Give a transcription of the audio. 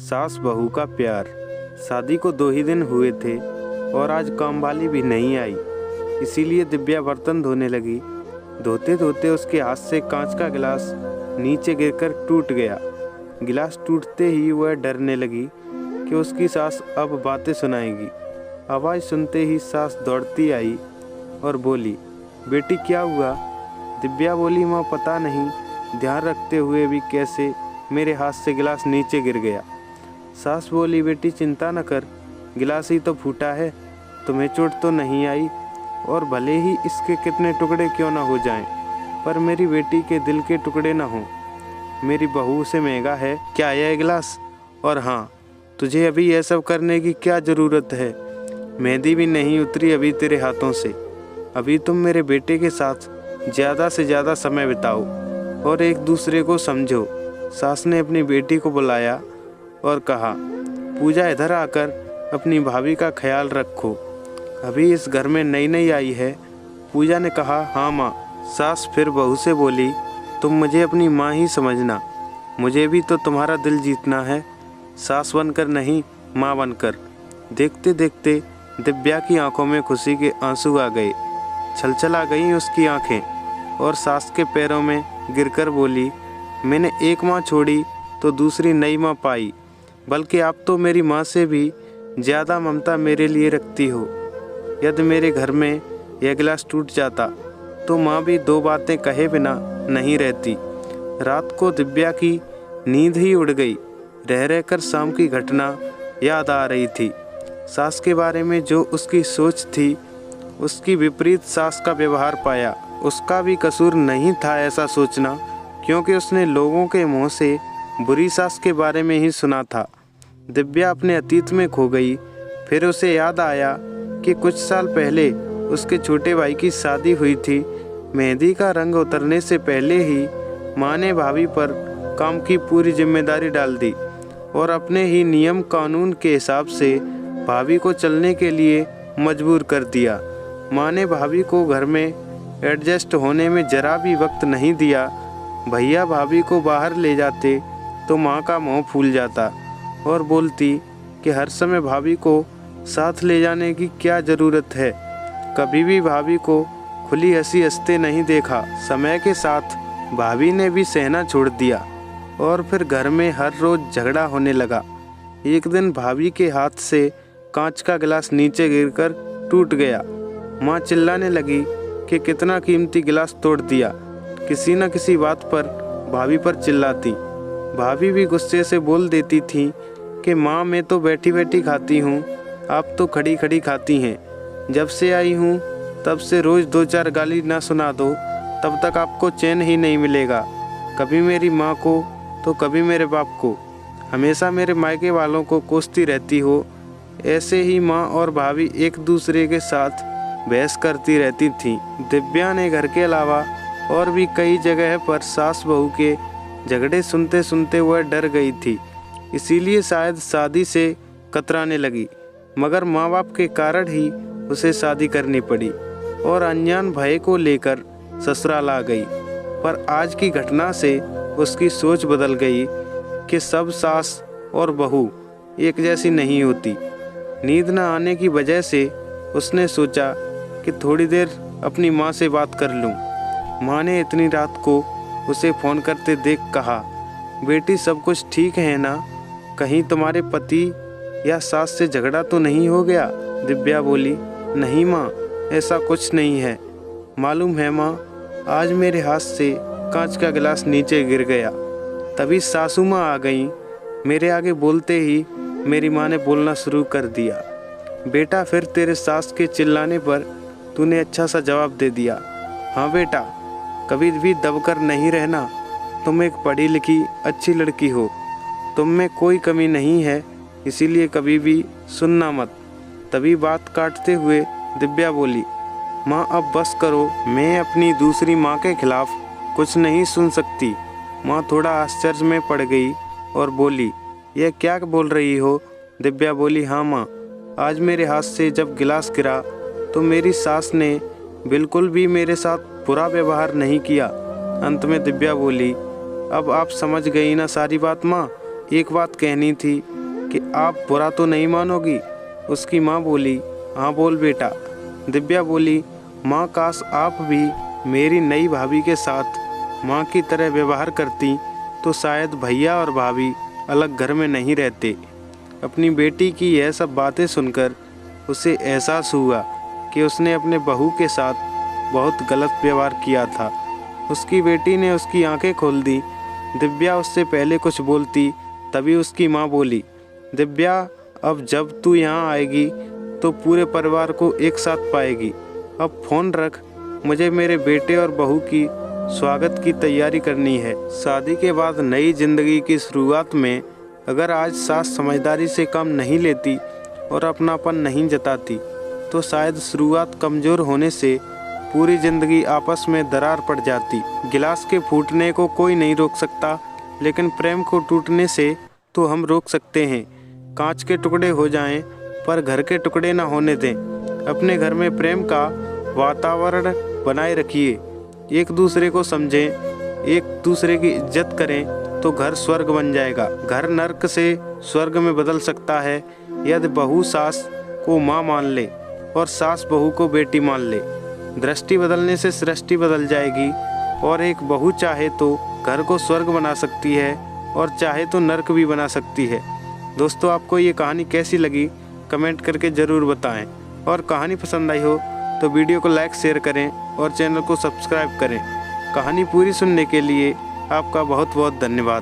सास बहू का प्यार। शादी को 2 ही दिन हुए थे और आज काम वाली भी नहीं आई, इसीलिए दिव्या बर्तन धोने लगी। धोते धोते उसके हाथ से कांच का गिलास नीचे गिरकर टूट गया। गिलास टूटते ही वह डरने लगी कि उसकी सास अब बातें सुनाएगी। आवाज़ सुनते ही सास दौड़ती आई और बोली, बेटी क्या हुआ? दिव्या बोली, माँ पता नहीं, ध्यान रखते हुए भी कैसे मेरे हाथ से गिलास नीचे गिर गया। सास बोली, बेटी चिंता न कर, गिलास ही तो फूटा है, तुम्हें चोट तो नहीं आई, और भले ही इसके कितने टुकड़े क्यों ना हो जाएं, पर मेरी बेटी के दिल के टुकड़े ना हों। मेरी बहू से महंगा है क्या यह गिलास? और हाँ, तुझे अभी यह सब करने की क्या ज़रूरत है? मेहंदी भी नहीं उतरी अभी तेरे हाथों से। अभी तुम मेरे बेटे के साथ ज़्यादा से ज़्यादा समय बिताओ और एक दूसरे को समझो। सास ने अपनी बेटी को बुलाया और कहा, पूजा इधर आकर अपनी भाभी का ख्याल रखो, अभी इस घर में नई नई आई है। पूजा ने कहा, हाँ माँ। सास फिर बहू से बोली, तुम मुझे अपनी माँ ही समझना, मुझे भी तो तुम्हारा दिल जीतना है, सास बनकर नहीं, माँ बनकर। देखते देखते दिव्या की आंखों में खुशी के आंसू आ गए। छलछला गई उसकी आंखें और सास के पैरों में गिरकर बोली, मैंने एक माँ छोड़ी तो दूसरी नई माँ पाई, बल्कि आप तो मेरी माँ से भी ज़्यादा ममता मेरे लिए रखती हो। यदि मेरे घर में यह गिलास टूट जाता तो माँ भी 2 बातें कहे बिना नहीं रहती। रात को दिव्या की नींद ही उड़ गई। रह रहकर शाम की घटना याद आ रही थी। सास के बारे में जो उसकी सोच थी, उसकी विपरीत सास का व्यवहार पाया। उसका भी कसूर नहीं था ऐसा सोचना, क्योंकि उसने लोगों के मुंह से बुरी सास के बारे में ही सुना था। दिव्या अपने अतीत में खो गई। फिर उसे याद आया कि कुछ साल पहले उसके छोटे भाई की शादी हुई थी। मेहंदी का रंग उतरने से पहले ही माँ ने भाभी पर काम की पूरी जिम्मेदारी डाल दी और अपने ही नियम कानून के हिसाब से भाभी को चलने के लिए मजबूर कर दिया। माँ ने भाभी को घर में एडजस्ट होने में जरा भी वक्त नहीं दिया। भैया भाभी को बाहर ले जाते तो माँ का मुंह फूल जाता और बोलती कि हर समय भाभी को साथ ले जाने की क्या ज़रूरत है। कभी भी भाभी को खुली हंसी हंसते नहीं देखा। समय के साथ भाभी ने भी सहना छोड़ दिया और फिर घर में हर रोज़ झगड़ा होने लगा। एक दिन भाभी के हाथ से कांच का गिलास नीचे गिरकर टूट गया। माँ चिल्लाने लगी कि कितना कीमती गिलास तोड़ दिया। किसी न किसी बात पर भाभी पर चिल्लाती। भाभी भी गुस्से से बोल देती थी कि माँ मैं तो बैठी बैठी खाती हूँ, आप तो खड़ी खड़ी खाती हैं। जब से आई हूँ तब से रोज़ 2-4 गाली ना सुना दो, तब तक आपको चैन ही नहीं मिलेगा। कभी मेरी माँ को तो कभी मेरे बाप को, हमेशा मेरे मायके वालों को कोसती रहती हो। ऐसे ही माँ और भाभी एक दूसरे के साथ बहस करती रहती थीं। दिव्या ने घर के अलावा और भी कई जगह पर सास बहू के झगड़े सुनते सुनते वह डर गई थी, इसीलिए शायद शादी से कतराने लगी। मगर माँ बाप के कारण ही उसे शादी करनी पड़ी और अनजान भय को लेकर ससुराल आ गई। पर आज की घटना से उसकी सोच बदल गई कि सब सास और बहू एक जैसी नहीं होती। नींद न आने की वजह से उसने सोचा कि थोड़ी देर अपनी माँ से बात कर लूँ। माँ ने इतनी रात को उसे फ़ोन करते देख कहा, बेटी सब कुछ ठीक है ना? कहीं तुम्हारे पति या सास से झगड़ा तो नहीं हो गया? दिव्या बोली, नहीं माँ, ऐसा कुछ नहीं है। मालूम है माँ, आज मेरे हाथ से कांच का गिलास नीचे गिर गया। तभी सासू माँ आ गईं। मेरे आगे बोलते ही मेरी माँ ने बोलना शुरू कर दिया, बेटा फिर तेरे सास के चिल्लाने पर तूने अच्छा सा जवाब दे दिया। हाँ बेटा, कभी भी दबकर नहीं रहना। तुम एक पढ़ी लिखी अच्छी लड़की हो, तुम में कोई कमी नहीं है, इसीलिए कभी भी सुनना मत। तभी बात काटते हुए दिव्या बोली, माँ अब बस करो, मैं अपनी दूसरी माँ के खिलाफ कुछ नहीं सुन सकती। माँ थोड़ा आश्चर्य में पड़ गई और बोली, यह क्या बोल रही हो? दिव्या बोली, हाँ माँ, आज मेरे हाथ से जब गिलास गिरा तो मेरी सास ने बिल्कुल भी मेरे साथ बुरा व्यवहार नहीं किया। अंत में दिव्या बोली, अब आप समझ गई ना सारी बात माँ? एक बात कहनी थी, कि आप बुरा तो नहीं मानोगी। उसकी माँ बोली, हाँ बोल बेटा। दिव्या बोली, माँ काश आप भी मेरी नई भाभी के साथ माँ की तरह व्यवहार करती तो शायद भैया और भाभी अलग घर में नहीं रहते। अपनी बेटी की यह सब बातें सुनकर उसे एहसास हुआ कि उसने अपने बहू के साथ बहुत गलत व्यवहार किया था। उसकी बेटी ने उसकी आंखें खोल दी। दिव्या उससे पहले कुछ बोलती तभी उसकी माँ बोली, दिव्या अब जब तू यहाँ आएगी तो पूरे परिवार को एक साथ पाएगी। अब फ़ोन रख, मुझे मेरे बेटे और बहू की स्वागत की तैयारी करनी है। शादी के बाद नई ज़िंदगी की शुरुआत में अगर आज सास समझदारी से काम नहीं लेती और अपनापन नहीं जताती तो शायद शुरुआत कमज़ोर होने से पूरी ज़िंदगी आपस में दरार पड़ जाती। गिलास के फूटने को कोई नहीं रोक सकता, लेकिन प्रेम को टूटने से तो हम रोक सकते हैं। कांच के टुकड़े हो जाएं, पर घर के टुकड़े ना होने दें। अपने घर में प्रेम का वातावरण बनाए रखिए, एक दूसरे को समझें, एक दूसरे की इज्जत करें तो घर स्वर्ग बन जाएगा। घर नर्क से स्वर्ग में बदल सकता है यदि बहू सास को माँ मान ले और सास बहू को बेटी मान ले। दृष्टि बदलने से सृष्टि बदल जाएगी और एक बहू चाहे तो घर को स्वर्ग बना सकती है और चाहे तो नर्क भी बना सकती है। दोस्तों, आपको ये कहानी कैसी लगी कमेंट करके ज़रूर बताएं, और कहानी पसंद आई हो तो वीडियो को लाइक शेयर करें और चैनल को सब्सक्राइब करें। कहानी पूरी सुनने के लिए आपका बहुत बहुत धन्यवाद।